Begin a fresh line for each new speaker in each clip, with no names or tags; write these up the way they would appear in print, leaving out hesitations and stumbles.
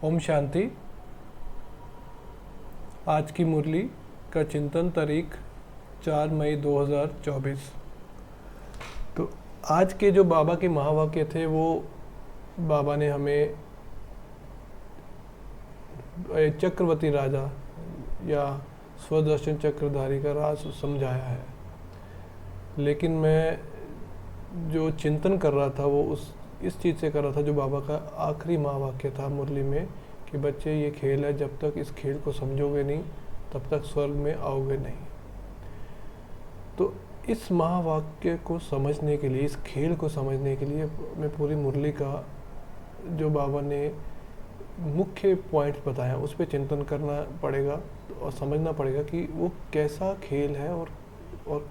ओम शांति। आज की मुरली का चिंतन तारीख 4 मई 2024। तो आज के जो बाबा के महावाक्य थे वो बाबा ने हमें चक्रवर्ती राजा या स्वदर्शन चक्रधारी का राज समझाया है। लेकिन मैं जो चिंतन कर रहा था वो इस चीज़ से कर रहा था जो बाबा का आखिरी महावाक्य था मुरली में कि बच्चे ये खेल है, जब तक इस खेल को समझोगे नहीं तब तक स्वर्ग में आओगे नहीं। तो इस महावाक्य को समझने के लिए, इस खेल को समझने के लिए मैं पूरी मुरली का जो बाबा ने मुख्य पॉइंट्स बताया उस पर चिंतन करना पड़ेगा और समझना पड़ेगा कि वो कैसा खेल है और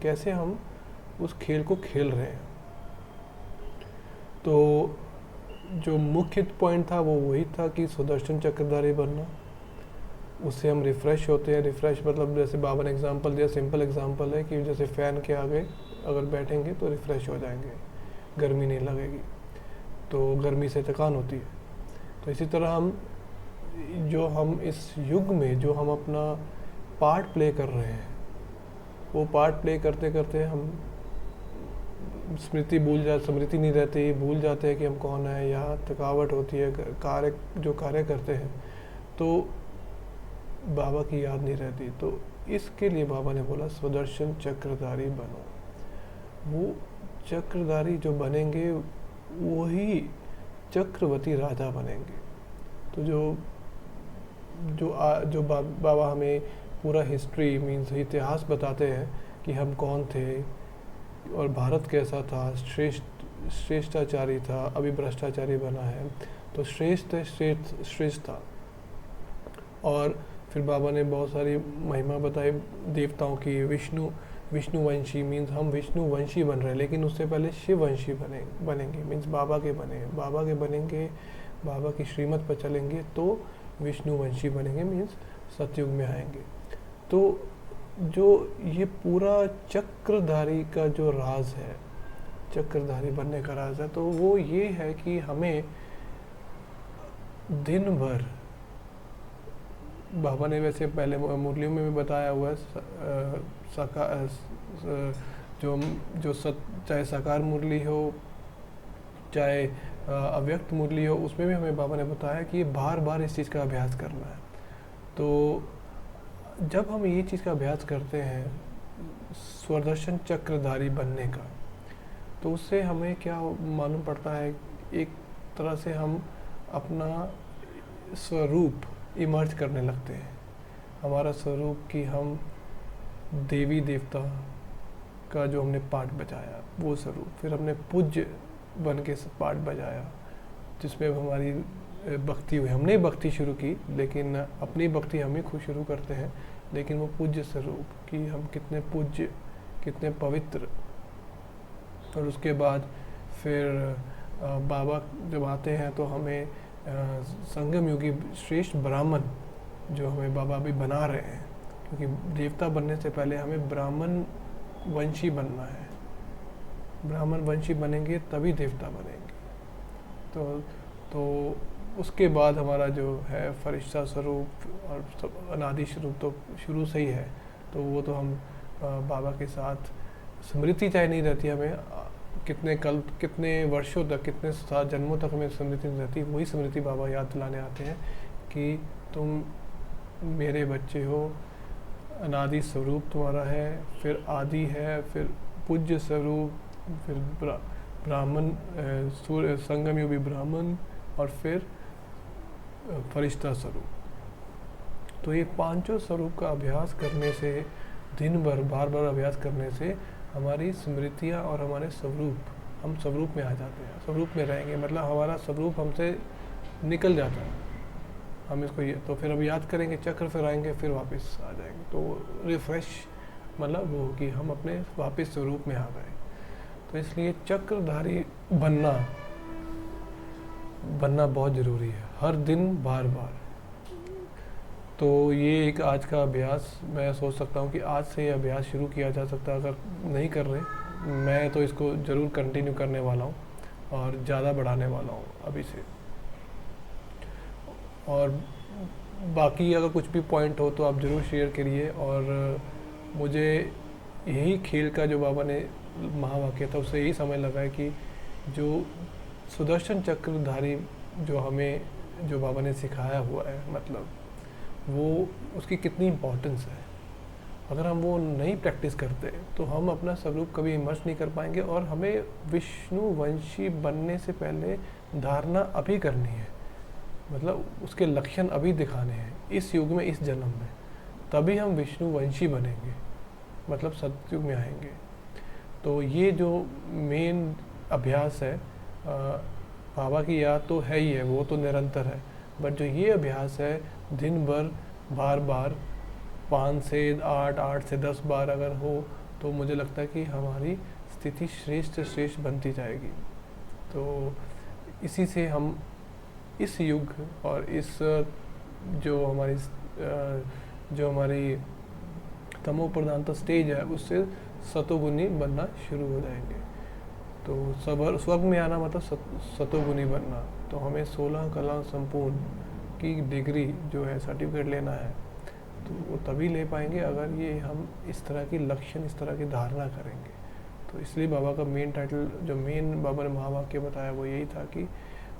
कैसे हम उस खेल को खेल रहे हैं। तो जो मुख्य पॉइंट था वो वही था कि सुदर्शन चक्रधारी बनना, उससे हम रिफ़्रेश होते हैं। रिफ़्रेश मतलब जैसे बाबा ने एग्जांपल दिया, सिंपल एग्जांपल है कि जैसे फ़ैन के आगे अगर बैठेंगे तो रिफ़्रेश हो जाएंगे, गर्मी नहीं लगेगी, तो गर्मी से थकान होती है। तो इसी तरह हम इस युग में जो हम अपना पार्ट प्ले कर रहे हैं, वो पार्ट प्ले करते करते हम स्मृति नहीं रहती, भूल जाते हैं कि हम कौन है, या थकावट होती है, कार्य करते हैं तो बाबा की याद नहीं रहती। तो इसके लिए बाबा ने बोला सुदर्शन चक्रधारी बनो। वो चक्रधारी जो बनेंगे वही चक्रवर्ती राजा बनेंगे। तो जो बाबा हमें पूरा हिस्ट्री मीन्स इतिहास बताते हैं कि हम कौन थे और भारत कैसा था, श्रेष्ठाचारी था, अभी भ्रष्टाचारी बना है, तो श्रेष्ठ था। और फिर बाबा ने बहुत सारी महिमा बताई देवताओं की। विष्णुवंशी मीन्स हम विष्णुवंशी बन रहे हैं, लेकिन उससे पहले शिववंशी बनेंगे मीन्स बाबा के बनेंगे, बाबा की श्रीमत पर चलेंगे तो विष्णुवंशी बनेंगे मीन्स सतयुग में आएंगे। तो जो ये पूरा चक्रधारी का जो राज है, चक्रधारी बनने का राज है, तो वो ये है कि हमें दिन भर, बाबा ने वैसे पहले मुरलियों में भी बताया हुआ है, चाहे साकार मुरली हो चाहे अव्यक्त मुरली हो, उसमें भी हमें बाबा ने बताया कि बार बार इस चीज़ का अभ्यास करना है। तो जब हम ये चीज़ का अभ्यास करते हैं स्वदर्शन चक्रधारी बनने का, तो उससे हमें क्या मालूम पड़ता है, एक तरह से हम अपना स्वरूप इमर्ज करने लगते हैं। हमारा स्वरूप कि हम देवी देवता का जो हमने पार्ट बजाया वो स्वरूप, फिर हमने पूज्य बन के पार्ट बजाया जिसमें हमारी भक्ति हुई। हमने भक्ति शुरू की, लेकिन अपनी भक्ति हम ही खुद शुरू करते हैं, लेकिन वो पूज्य स्वरूप कि हम कितने पूज्य, कितने पवित्र। और उसके बाद फिर बाबा जब आते हैं तो हमें संगम युगी श्रेष्ठ ब्राह्मण जो हमें बाबा भी बना रहे हैं, क्योंकि देवता बनने से पहले हमें ब्राह्मण वंशी बनना है। ब्राह्मण वंशी बनेंगे तभी देवता बनेंगे। तो उसके बाद हमारा जो है फरिश्ता स्वरूप और अनादि स्वरूप तो शुरू से ही है। तो वो तो हम बाबा के साथ स्मृति चाहे नहीं रहती, हमें कितने वर्षों तक, कितने सात जन्मों तक हमें स्मृति नहीं रहती, वही स्मृति बाबा याद दिलाने आते हैं कि तुम मेरे बच्चे हो, अनादि स्वरूप तुम्हारा है, फिर आदि है, फिर पूज्य स्वरूप, फिर ब्राह्मण संगम युगी ब्राह्मण, और फिर फरिश्ता स्वरूप। तो ये पांचों स्वरूप का अभ्यास करने से, दिन भर बार बार अभ्यास करने से हमारी स्मृतियाँ और हमारे स्वरूप, हम स्वरूप में आ जाते हैं, स्वरूप में रहेंगे, मतलब हमारा स्वरूप हमसे निकल जाता है। हम इसको तो फिर अब याद करेंगे, चक्र फिर आएंगे, फिर वापस आ जाएंगे। तो रिफ्रेश मतलब वो कि हम अपने वापस स्वरूप में आ गए। तो इसलिए चक्रधारी बनना बहुत ज़रूरी है, हर दिन बार बार। तो ये एक आज का अभ्यास, मैं सोच सकता हूँ कि आज से ये अभ्यास शुरू किया जा सकता है। अगर नहीं कर रहे, मैं तो इसको ज़रूर कंटिन्यू करने वाला हूँ और ज़्यादा बढ़ाने वाला हूँ अभी से। और बाकी अगर कुछ भी पॉइंट हो तो आप ज़रूर शेयर करिए। और मुझे यही खेल का जो बाबा ने महावाक्य था उससे यही समझ लगा है कि जो सुदर्शन चक्रधारी जो हमें जो बाबा ने सिखाया हुआ है, मतलब वो उसकी कितनी इम्पोर्टेंस है। अगर हम वो नहीं प्रैक्टिस करते तो हम अपना स्वरूप कभी इमर्ज नहीं कर पाएंगे, और हमें विष्णुवंशी बनने से पहले धारणा अभी करनी है, मतलब उसके लक्षण अभी दिखाने हैं इस युग में, इस जन्म में, तभी हम विष्णुवंशी बनेंगे, मतलब सतयुग में आएंगे। तो ये जो मेन अभ्यास है, बाबा की याद तो है ही है, वो तो निरंतर है, बट जो ये अभ्यास है दिन भर बार बार 5 से 8, 8 से 10 बार अगर हो तो मुझे लगता है कि हमारी स्थिति श्रेष्ठ से श्रेष्ठ बनती जाएगी। तो इसी से हम इस युग और इस जो हमारी तमो प्रधानता स्टेज है उससे सतोगुनी बनना शुरू हो जाएंगे। तो स्वर्ग में आना मतलब सतोगुनी बनना। तो हमें 16 कला संपूर्ण की डिग्री जो है सर्टिफिकेट लेना है, तो वो तभी ले पाएंगे अगर ये हम इस तरह की लक्षण, इस तरह की धारणा करेंगे। तो इसलिए बाबा का मेन टाइटल, जो मेन बाबा ने महावाक्य बताया वो यही था कि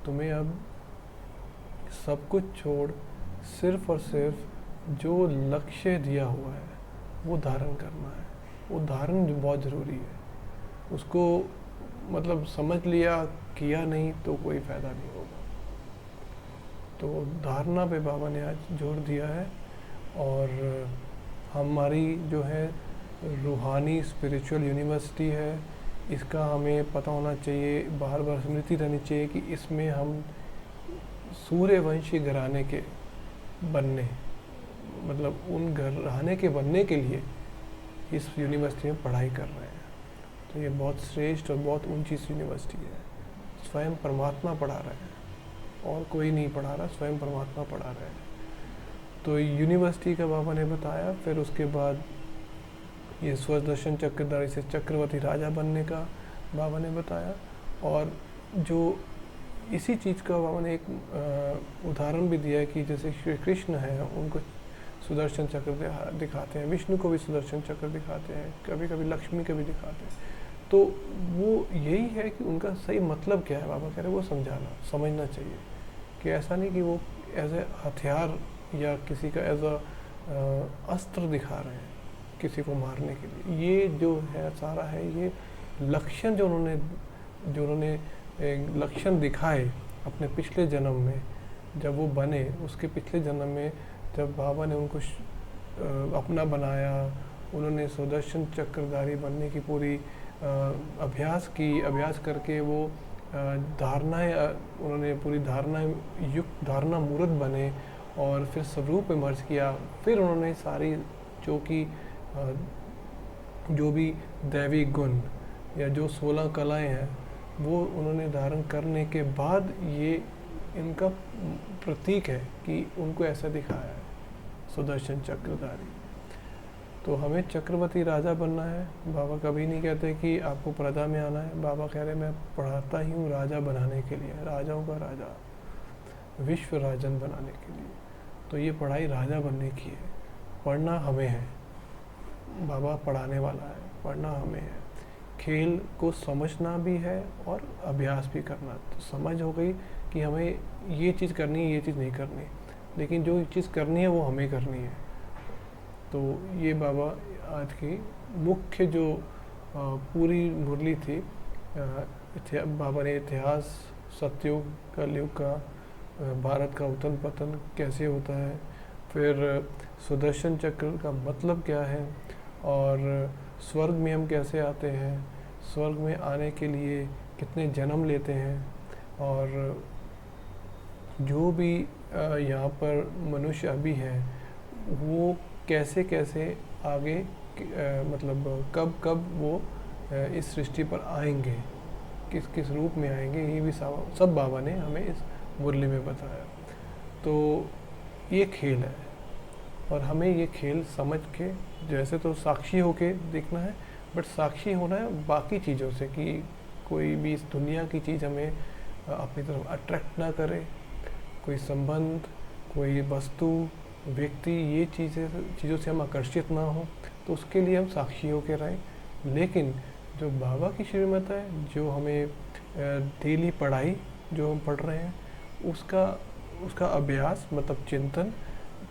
तुम्हें अब सब कुछ छोड़ सिर्फ और सिर्फ जो लक्ष्य दिया हुआ है वो धारण करना है। वो धारण बहुत ज़रूरी है। उसको मतलब समझ लिया, किया नहीं तो कोई फ़ायदा नहीं होगा। तो धारणा पे बाबा ने आज जोर दिया है। और हमारी जो है रूहानी स्पिरिचुअल यूनिवर्सिटी है, इसका हमें पता होना चाहिए, बार बार स्मृति रहनी चाहिए कि इसमें हम सूर्यवंशी घराने के बनने, मतलब उन घराने के बनने के लिए इस यूनिवर्सिटी में पढ़ाई कर रहे हैं। तो ये बहुत श्रेष्ठ और बहुत ऊंची यूनिवर्सिटी है। स्वयं परमात्मा पढ़ा रहे हैं और कोई नहीं पढ़ा रहा, स्वयं परमात्मा पढ़ा रहे हैं। तो यूनिवर्सिटी का बाबा ने बताया। फिर उसके बाद ये सुदर्शन चक्रधारी से चक्रवर्ती राजा बनने का बाबा ने बताया। और जो इसी चीज़ का बाबा ने एक उदाहरण भी दिया है कि जैसे श्री कृष्ण है, उनको सुदर्शन चक्र दिखाते हैं, विष्णु को भी सुदर्शन चक्र दिखाते हैं, कभी कभी लक्ष्मी को भी दिखाते हैं। तो वो यही है कि उनका सही मतलब क्या है, बाबा कह रहे हैं वो समझना चाहिए कि ऐसा नहीं कि वो एज ए हथियार या किसी का एज अ अस्त्र दिखा रहे हैं किसी को मारने के लिए। ये जो है सारा है ये लक्षण जो उन्होंने लक्षण दिखाए अपने पिछले जन्म में, जब वो बने उसके पिछले जन्म में जब बाबा ने उनको अपना बनाया, उन्होंने सुदर्शन चक्रधारी बनने की पूरी अभ्यास करके वो धारणाएं, उन्होंने पूरी धारणा मूर्त बने और फिर स्वरूप में मर्ज किया। फिर उन्होंने सारी जो भी दैवी गुण या जो 16 कलाएं हैं वो उन्होंने धारण करने के बाद ये इनका प्रतीक है कि उनको ऐसा दिखाया है सुदर्शन चक्रधारी। तो हमें चक्रवर्ती राजा बनना है। बाबा कभी नहीं कहते कि आपको प्रजा में आना है। बाबा कह रहे मैं पढ़ाता ही हूँ राजा बनाने के लिए, राजाओं का राजा, विश्व राजन बनाने के लिए। तो ये पढ़ाई राजा बनने की है, पढ़ना हमें है। बाबा पढ़ाने वाला है, पढ़ना हमें है। खेल को समझना भी है और अभ्यास भी करना। तो समझ हो गई कि हमें ये चीज़ करनी है, ये चीज़ नहीं करनी, लेकिन जो चीज़ करनी है वो हमें करनी है। तो ये बाबा आज की मुख्य जो पूरी मुरली थी, बाबा ने इतिहास, सतयुग, कलयुग का, भारत का उथल पतन कैसे होता है, फिर सुदर्शन चक्र का मतलब क्या है, और स्वर्ग में हम कैसे आते हैं, स्वर्ग में आने के लिए कितने जन्म लेते हैं, और जो भी यहाँ पर मनुष्य अभी है वो कैसे कैसे आगे मतलब कब वो इस सृष्टि पर आएंगे, किस किस रूप में आएंगे, ये भी सब बाबा ने हमें इस मुरली में बताया। तो ये खेल है और हमें ये खेल समझ के, जैसे तो साक्षी होके देखना है, बट साक्षी होना है बाकी चीज़ों से कि कोई भी इस दुनिया की चीज़ हमें अपनी तरफ अट्रैक्ट ना करे, कोई संबंध कोई वस्तु, व्यक्ति, ये चीज़ों से हम आकर्षित ना हो, तो उसके लिए हम साक्षी होकर रहें। लेकिन जो बाबा की श्रीमत है, जो हमें डेली पढ़ाई जो हम पढ़ रहे हैं, उसका उसका अभ्यास मतलब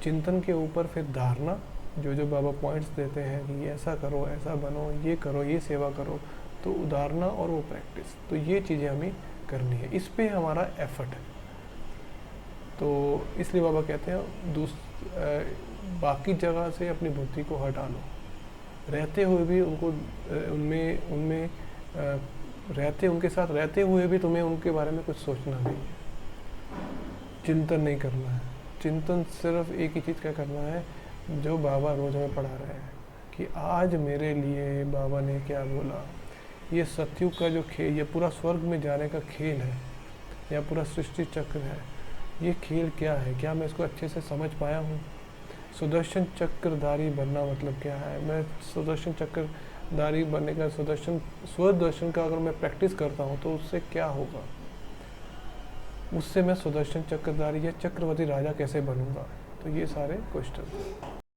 चिंतन के ऊपर फिर धारणा, जो बाबा पॉइंट्स देते हैं कि ऐसा करो, ऐसा बनो, ये सेवा करो, तो उदाहरणा और वो प्रैक्टिस, तो ये चीज़ें हमें करनी है, इस पे हमारा एफर्ट है। तो इसलिए बाबा कहते हैं बाकी जगह से अपनी बुद्धि को हटा लो, रहते हुए भी उनको उनमें उनके साथ रहते हुए भी तुम्हें उनके बारे में कुछ सोचना नहीं है, चिंतन नहीं करना है। चिंतन सिर्फ एक ही चीज़ का करना है, जो बाबा रोज़ हमें पढ़ा रहे हैं कि आज मेरे लिए बाबा ने क्या बोला। ये सतयुग का जो खेल, ये पूरा स्वर्ग में जाने का खेल है, या पूरा सृष्टि चक्र है, ये खेल क्या है, क्या मैं इसको अच्छे से समझ पाया हूँ? सुदर्शन चक्रधारी बनना मतलब क्या है? मैं सुदर्शन चक्रधारी बनने का, स्वदर्शन का अगर मैं प्रैक्टिस करता हूँ तो उससे क्या होगा? उससे मैं सुदर्शन चक्रधारी या चक्रवर्ती राजा कैसे बनूंगा? तो ये सारे क्वेश्चन।